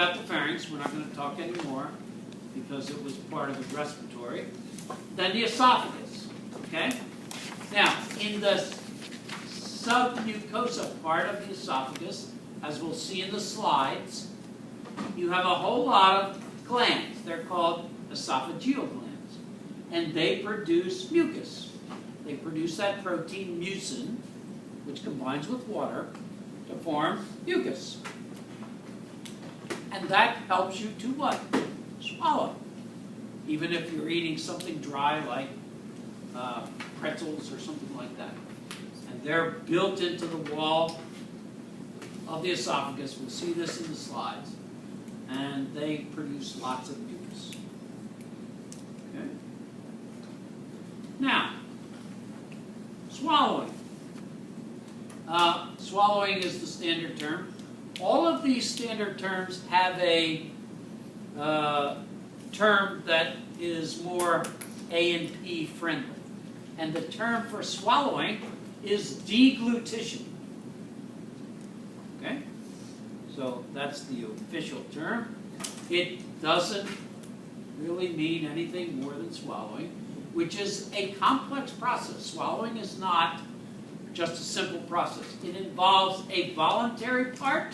About the pharynx, we're not going to talk anymore because it was part of the respiratory. Then the esophagus, okay? Now, in the submucosa part of the esophagus, as we'll see in the slides, you have a whole lot of glands. They're called esophageal glands. And they produce mucus. They produce that protein mucin, which combines with water to form mucus. And that helps you to what? Swallow. Even if you're eating something dry like pretzels or something like that. And they're built into the wall of the esophagus. We'll see this in the slides. And they produce lots of mucus. Okay? Now, swallowing. Swallowing is the standard term. All of these standard terms have a term that is more A&P friendly. And the term for swallowing is deglutition. Okay? So that's the official term. It doesn't really mean anything more than swallowing, which is a complex process. Swallowing is not just a simple process. It involves a voluntary part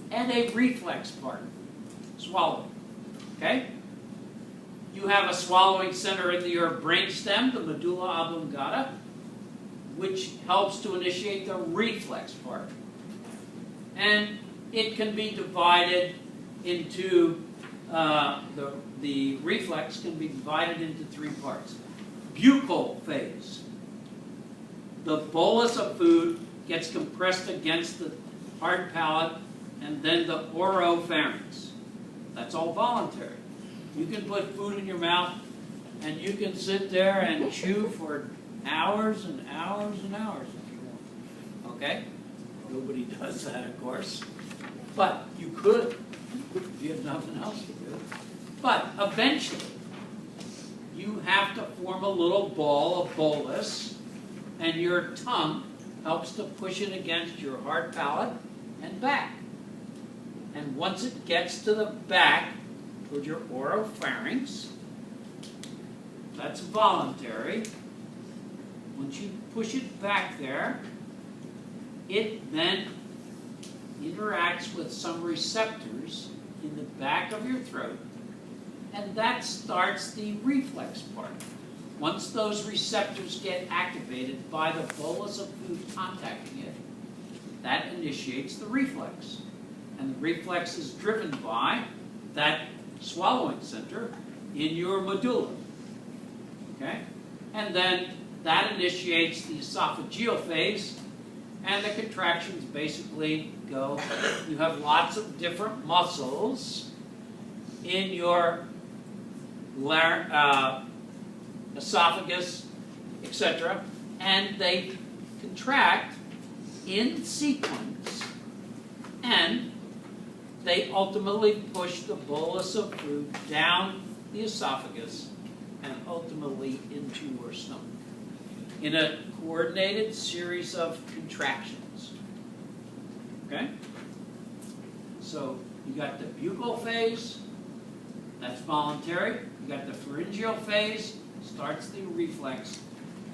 and a reflex part. Swallowing. Okay? You have a swallowing center in your brainstem, the medulla oblongata, which helps to initiate the reflex part. And it can be divided into, the reflex can be divided into three parts. Buccal phase. The bolus of food gets compressed against the hard palate, and then the oropharynx. That's all voluntary. You can put food in your mouth, and you can sit there and chew for hours and hours and hours if you want. Okay? Nobody does that, of course. But you could if you have nothing else to do. But eventually, you have to form a little ball, a bolus, and your tongue helps to push it against your hard palate and back. And once it gets to the back with your oropharynx, that's voluntary. Once you push it back there, it then interacts with some receptors in the back of your throat, and that starts the reflex part. Once those receptors get activated by the bolus of food contacting it, that initiates the reflex. And the reflex is driven by that swallowing center in your medulla. Okay? And then that initiates the esophageal phase, and the contractions basically go. You have lots of different muscles in your esophagus, etc., and they contract in sequence, and they ultimately push the bolus of food down the esophagus and ultimately into your stomach in a coordinated series of contractions. Okay? So you got the buccal phase, that's voluntary. You got the pharyngeal phase, starts the reflex,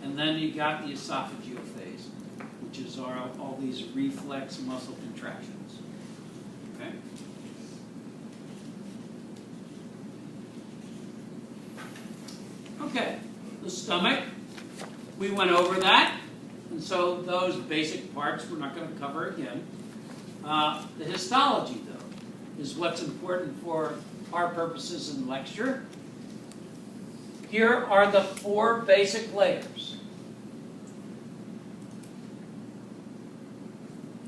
and then you got the esophageal phase, which is all these reflex muscle contractions. Okay? Okay, the stomach, we went over that, and so those basic parts we're not going to cover again. The histology, though, is what's important for our purposes in lecture. Here are the four basic layers.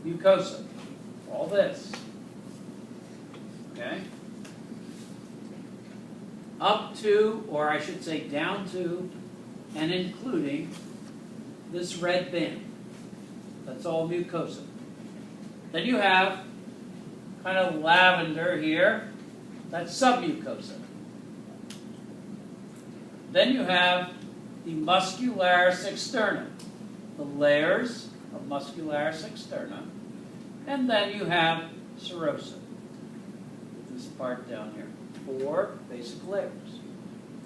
Mucosa, all this. Okay? Up to, or I should say down to, and including this red band. That's all mucosa. Then you have kind of lavender here. That's submucosa. Then you have the muscularis externa, the layers of muscularis externa. And then you have serosa, this part down here. 4 basic layers.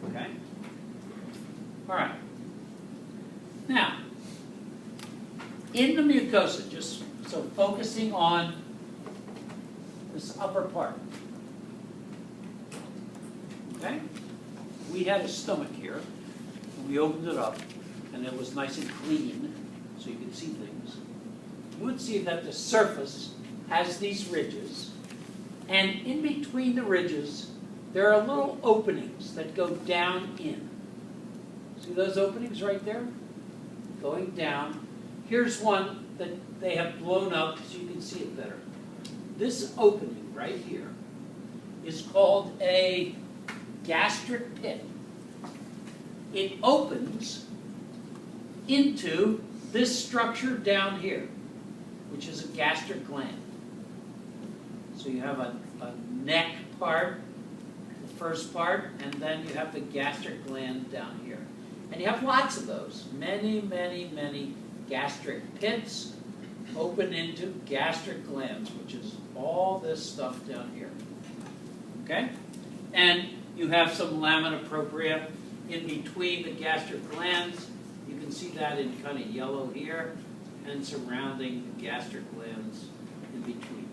Okay? All right. Now, in the mucosa, just so focusing on this upper part. Okay? We had a stomach here. And we opened it up, and it was nice and clean, so you could see things. You would see that the surface has these ridges, and in between the ridges, there are little openings that go down in. See those openings right there? Going down. Here's one that they have blown up so you can see it better. This opening right here is called a gastric pit. It opens into this structure down here, which is a gastric gland. So you have a neck part, the first part, and then you have the gastric gland down here. And you have lots of those. Many, many, many gastric pits open into gastric glands, which is all this stuff down here. Okay? And you have some lamina propria in between the gastric glands. You can see that in kind of yellow here, and surrounding the gastric glands in between.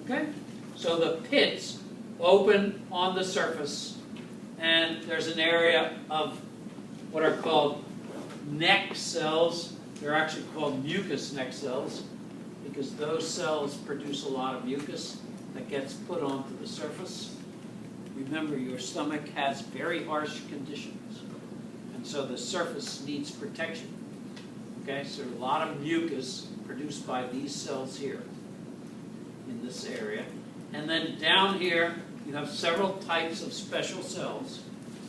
Okay? So the pits open on the surface, and there's an area of what are called neck cells. They're actually called mucous neck cells because those cells produce a lot of mucus that gets put onto the surface. Remember, your stomach has very harsh conditions, and so the surface needs protection. Okay, so a lot of mucus produced by these cells here in this area. And then down here, you have several types of special cells,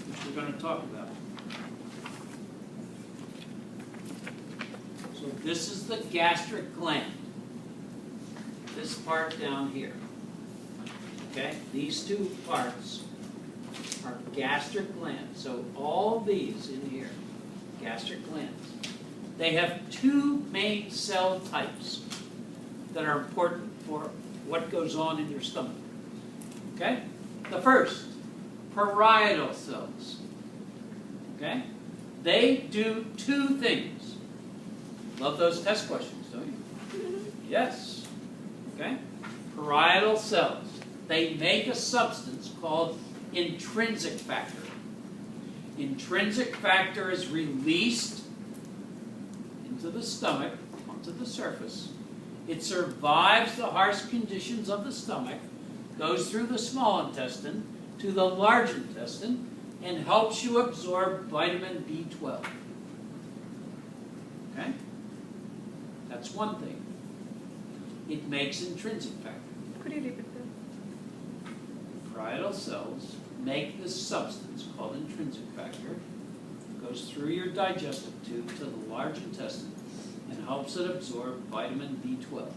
which we're going to talk about. So this is the gastric gland, this part down here. Okay, these two parts are gastric glands. So all these in here, gastric glands, they have two main cell types that are important for what goes on in your stomach. Okay? The first, parietal cells. Okay? They do two things. Love those test questions, don't you? Yes. Okay? Parietal cells. They make a substance called intrinsic factor. Intrinsic factor is released into the stomach, onto the surface. It survives the harsh conditions of the stomach, goes through the small intestine to the large intestine, and helps you absorb vitamin B12. Okay? That's one thing. It makes intrinsic factor. Could you repeat that? Parietal cells make this substance called intrinsic factor, goes through your digestive tube to the large intestine, and helps it absorb vitamin B12.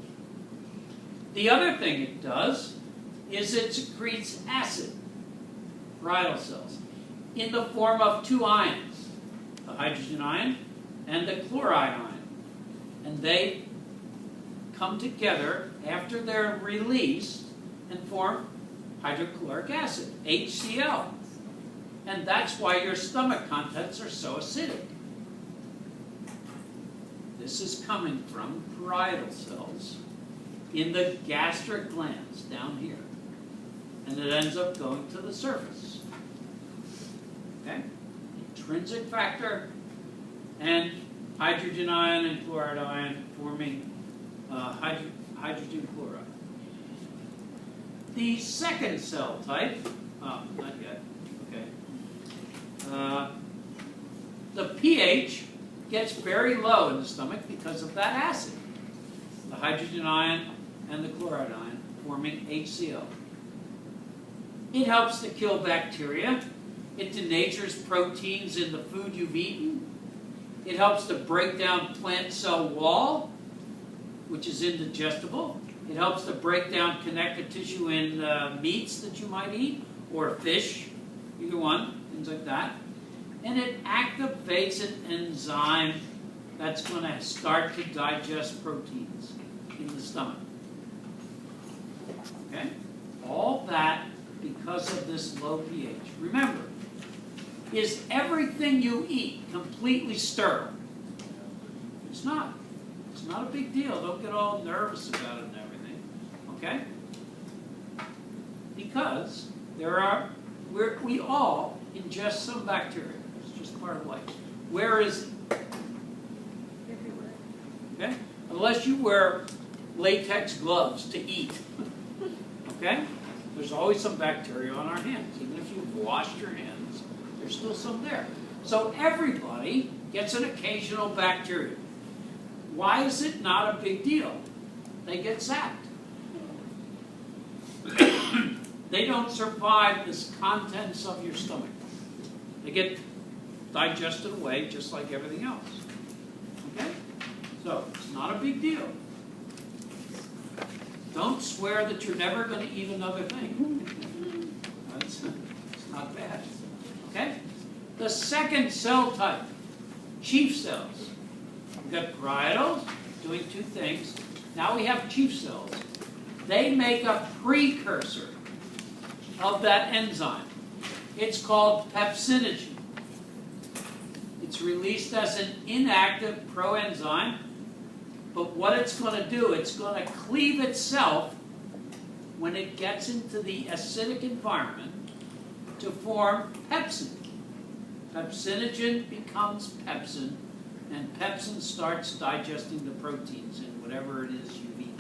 The other thing it does is it secretes acid, parietal cells, in the form of two ions, the hydrogen ion and the chloride ion. And they come together after they're released and form hydrochloric acid, HCl. And that's why your stomach contents are so acidic. This is coming from parietal cells in the gastric glands down here. And it ends up going to the surface. Okay? Intrinsic factor and hydrogen ion and chloride ion forming hydrogen chloride. The second cell type, not yet, okay. The pH gets very low in the stomach because of that acid, the hydrogen ion and the chloride ion forming HCl. It helps to kill bacteria. It denatures proteins in the food you've eaten. It helps to break down plant cell wall, which is indigestible. It helps to break down connective tissue in meats that you might eat, or fish, either one, things like that. And it activates an enzyme that's going to start to digest proteins in the stomach. Okay? All that because of this low pH. Remember, is everything you eat completely sterile? It's not. It's not a big deal. Don't get all nervous about it and everything. Okay? Because we all ingest some bacteria. It's just part of life. Where is it? Everywhere. Okay? Unless you wear latex gloves to eat. Okay? There's always some bacteria on our hands. Even if you've washed your hands, there's still some there. So everybody gets an occasional bacteria. Why is it not a big deal? They get zapped. They don't survive the contents of your stomach. They get digested away just like everything else. Okay? So, it's not a big deal. Don't swear that you're never going to eat another thing. It's not bad. Okay? The second cell type, chief cells. We've got parietals doing two things. Now we have chief cells. They make a precursor of that enzyme. It's called pepsinogen. It's released as an inactive proenzyme, but what it's going to do, it's going to cleave itself when it gets into the acidic environment to form pepsin. Pepsinogen becomes pepsin, and pepsin starts digesting the proteins in whatever it is you've eaten.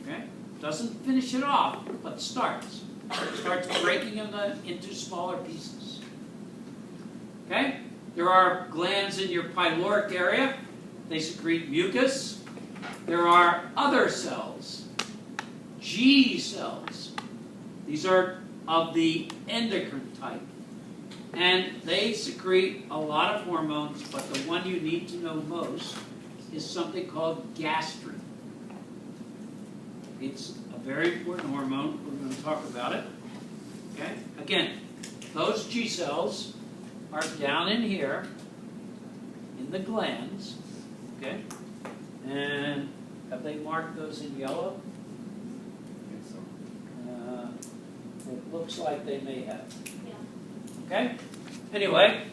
Okay? Doesn't finish it off, but starts. It starts breaking them into smaller pieces. Okay? There are glands in your pyloric area. They secrete mucus. There are other cells, G cells. These are of the endocrine type. And they secrete a lot of hormones, but the one you need to know most is something called gastrin. It's a very important hormone. We're going to talk about it. Okay? Again, those G cells are down in here in the glands. Okay? And have they marked those in yellow? It looks like they may have. Okay? Anyway,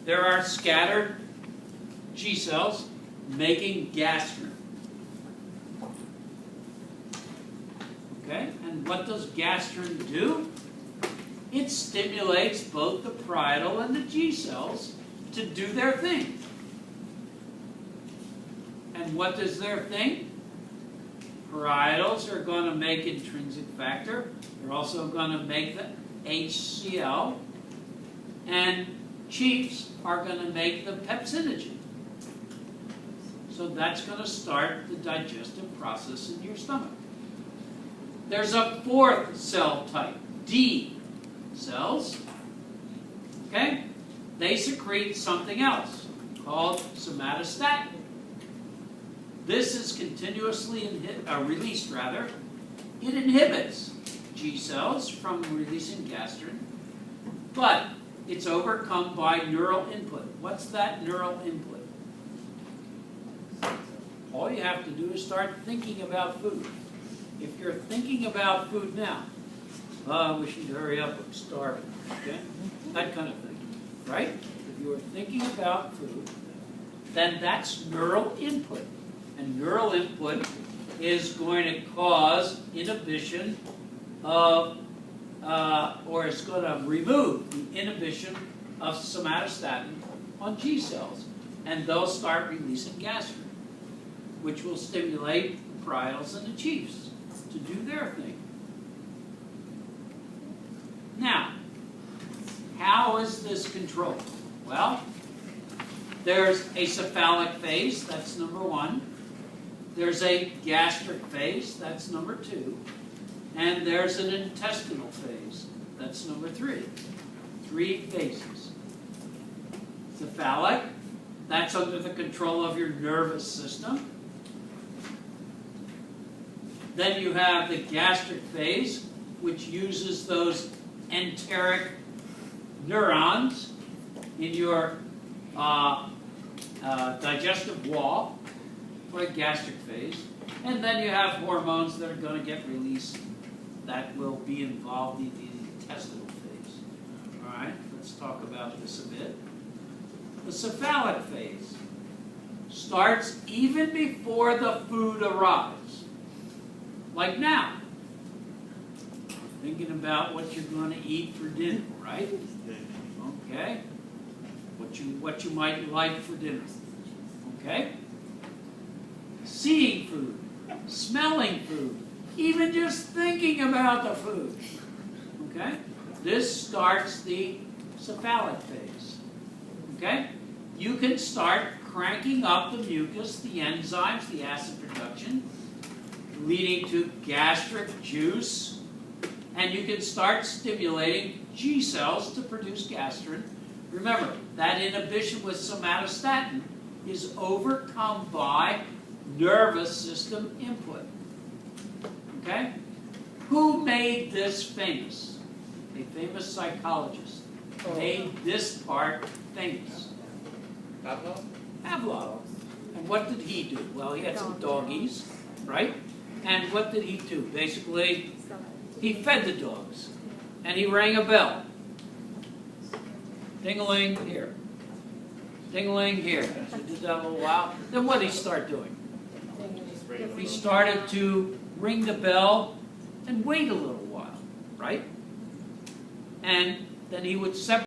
there are scattered G cells making gastrin. Okay? And what does gastrin do? It stimulates both the parietal and the G cells to do their thing. And what does their thing? Parietals are going to make intrinsic factor. They're also going to make the HCl. And chiefs are going to make the pepsinogen. So that's going to start the digestive process in your stomach. There's a fourth cell type, D cells. Okay? They secrete something else called somatostatin. This is continuously released, rather. It inhibits G cells from releasing gastrin, but it's overcome by neural input. What's that neural input? All you have to do is start thinking about food. If you're thinking about food now, I wish you'd hurry up, I'm starving. Okay? That kind of thing. Right? If you're thinking about food, then that's neural input. And neural input is going to cause inhibition of, or it's going to remove the inhibition of somatostatin on G cells. And they'll start releasing gastrin, which will stimulate the parietals and the chiefs to do their thing. Now, how is this controlled? Well, there's a cephalic phase, that's number one. There's a gastric phase, that's number two. And there's an intestinal phase, that's number three. 3 phases. Cephalic, that's under the control of your nervous system. Then you have the gastric phase, which uses those enteric neurons in your digestive wall for a gastric phase. And then you have hormones that are going to get released that will be involved in the intestinal phase. All right, let's talk about this a bit. The cephalic phase starts even before the food arrives. Like now, thinking about what you're going to eat for dinner, right? Okay? What you might like for dinner. Okay? Seeing food, smelling food, even just thinking about the food. Okay? This starts the cephalic phase. Okay? You can start cranking up the mucus, the enzymes, the acid production, leading to gastric juice, and you can start stimulating G cells to produce gastrin. Remember, that inhibition with somatostatin is overcome by nervous system input. Okay? Who made this famous? A famous psychologist made this part famous. Pavlov. And what did he do? Well, he had some doggies, right? And what did he do? Basically, he fed the dogs. And he rang a bell. Ding-a-ling here. Ding-a-ling here. So he did that a little while. Then what did he start doing? He started to ring the bell and wait a little while, right? And then he would separate